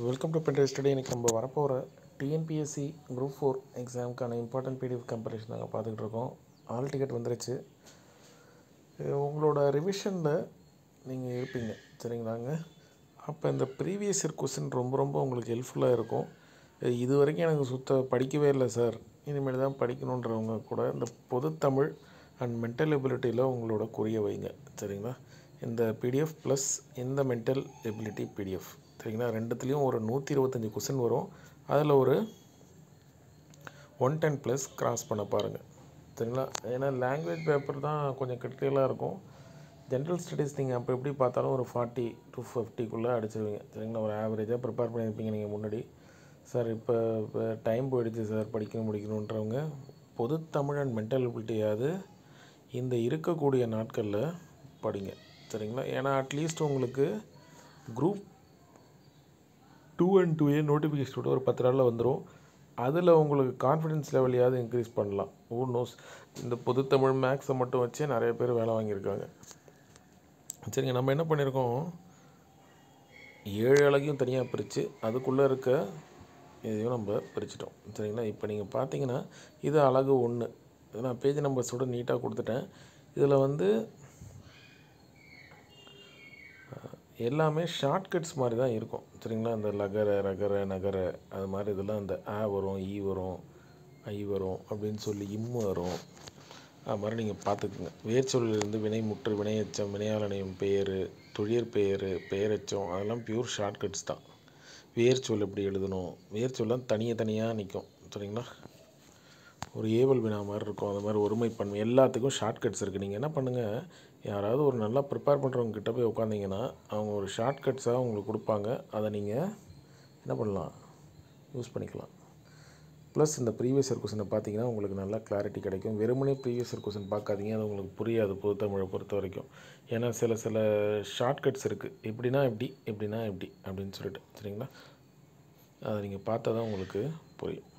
Welcome to pen drive study. இன்றைக்கி நம்ம வரப்போகிற டிஎன்பிஎஸ்சி குரூப் 4 எக்ஸாமுக்கான இம்பார்ட்டன்ட் பிடிஎஃப் கம்பெரிஷன் நாங்கள் பார்த்துக்கிட்டு இருக்கோம். ஆல் டிக்கெட் வந்துருச்சு. உங்களோட ரிவிஷனில் நீங்கள் இருப்பீங்க, சரிங்களாங்க. அப்போ இந்த ப்ரீவியஸ் இயர் கொஸ்டின் ரொம்ப உங்களுக்கு ஹெல்ப்ஃபுல்லாக இருக்கும். இது வரைக்கும் எனக்கு படிக்கவே இல்லை சார், இனிமேல் தான் படிக்கணுன்றவங்க கூட இந்த பொதுத்தமிழ் அண்ட் மென்டல் எபிலிட்டியில் உங்களோட குறிய வைங்க, சரிங்களா. இந்த பிடிஎஃப் ப்ளஸ் இந்த மென்டல் எபிலிட்டி பிடிஎஃப், சரிங்களா. ரெண்டுத்துலேயும் ஒரு 125 கொஸ்டின் வரும். அதில் ஒரு 110 ப்ளஸ் கிராஸ் பண்ண பாருங்கள், சரிங்களா. ஏன்னா லாங்குவேஜ் பேப்பர் தான் கொஞ்சம் கிரிட்டிக்கலாக இருக்கும். ஜென்ரல் ஸ்டடீஸ் நீங்கள் அப்போ எப்படி பார்த்தாலும் ஒரு 40 to 50க்குள்ளே அடிச்சிருவீங்க, சரிங்களா. ஒரு ஆவரேஜாக ப்ரிப்பேர் பண்ணியிருப்பீங்க நீங்கள் முன்னாடி. சார் இப்போ டைம் போயிடுச்சு சார், முடிக்கணுன்றவங்க பொதுத்தமிழ் அண்ட் மென்டல் எபிலிட்டியாவது இந்த இருக்கக்கூடிய நாட்களில் படிங்க, சரிங்களா. ஏன்னா அட்லீஸ்ட் உங்களுக்கு குரூப் 2 and 2A நோட்டிஃபிகேஷனோட ஒரு 10 நாளில் வந்துடும். அதில் உங்களுக்கு கான்ஃபிடென்ஸ் லெவலையாவது இன்க்ரீஸ் பண்ணலாம். ஹூ நோஸ், இந்த பொதுத்தமிழ் மேக்ஸை மட்டும் வச்சே நிறைய பேர் வேலை வாங்கியிருக்காங்க, சரிங்க. நம்ம என்ன பண்ணியிருக்கோம், 7 அழகையும் தனியாக பிரித்து அதுக்குள்ளே இருக்க இதையும் நம்ம பிரிச்சிட்டோம், சரிங்களா. இப்போ நீங்கள் பார்த்தீங்கன்னா இது அழகு 1, நான் பேஜ் நம்பர்ஸோட நீட்டாக கொடுத்துட்டேன். இதில் வந்து எல்லாமே ஷார்ட்கட்ஸ் மாதிரி தான் இருக்கும், சரிங்களா. இந்த லகர ரகர நகர அது மாதிரி இதெல்லாம் இந்த ஆ வரும், ஈ வரும், ஐ வரும் அப்படின்னு சொல்லி இம்மு வரும். அது மாதிரி நீங்கள் பார்த்துக்குங்க. வேர்ச்சொல்லிலிருந்து வினை முற்று, வினையெச்சம், வினையாளனையும் பெயர், தொழிற் பெயர், பெயரெச்சம், அதெல்லாம் பியூர் ஷார்ட்கட்ஸ் தான். வேர்ச்சொல் எப்படி எழுதணும், வேர்ச்சொல்லாம் தனியாக நிற்கும், சரிங்களா. ஒரு ஏவல் வினா மாதிரி இருக்கும், அது மாதிரி ஒருமைப்பன்மை எல்லாத்துக்கும் ஷார்ட்கட்ஸ் இருக்குது. நீங்கள் என்ன பண்ணுங்கள், யாராவது ஒரு நல்லா ப்ரிப்பேர் பண்ணுறவங்க கிட்ட போய் உட்காந்திங்கன்னா அவங்க ஒரு ஷார்ட்கட்ஸாக உங்களுக்கு கொடுப்பாங்க. அதை நீங்கள் என்ன பண்ணலாம், யூஸ் பண்ணிக்கலாம். ப்ளஸ் இந்த ப்ரீவியஸ் இயர் கொஸ்டினை பார்த்தீங்கன்னா உங்களுக்கு நல்லா கிளாரிட்டி கிடைக்கும். வெறுமனே ப்ரீவியஸ் இயர் கொஸ்டின் பார்க்காதீங்க, அது உங்களுக்கு புரியாது பொதுத்தமிழை பொறுத்த வரைக்கும். ஏன்னா சில ஷார்ட்கட்ஸ் இருக்குது, எப்படின்னா எப்படி அப்படின்னு சொல்லிட்டு, சரிங்களா. அதை நீங்கள் பார்த்தா தான் உங்களுக்கு புரியும்.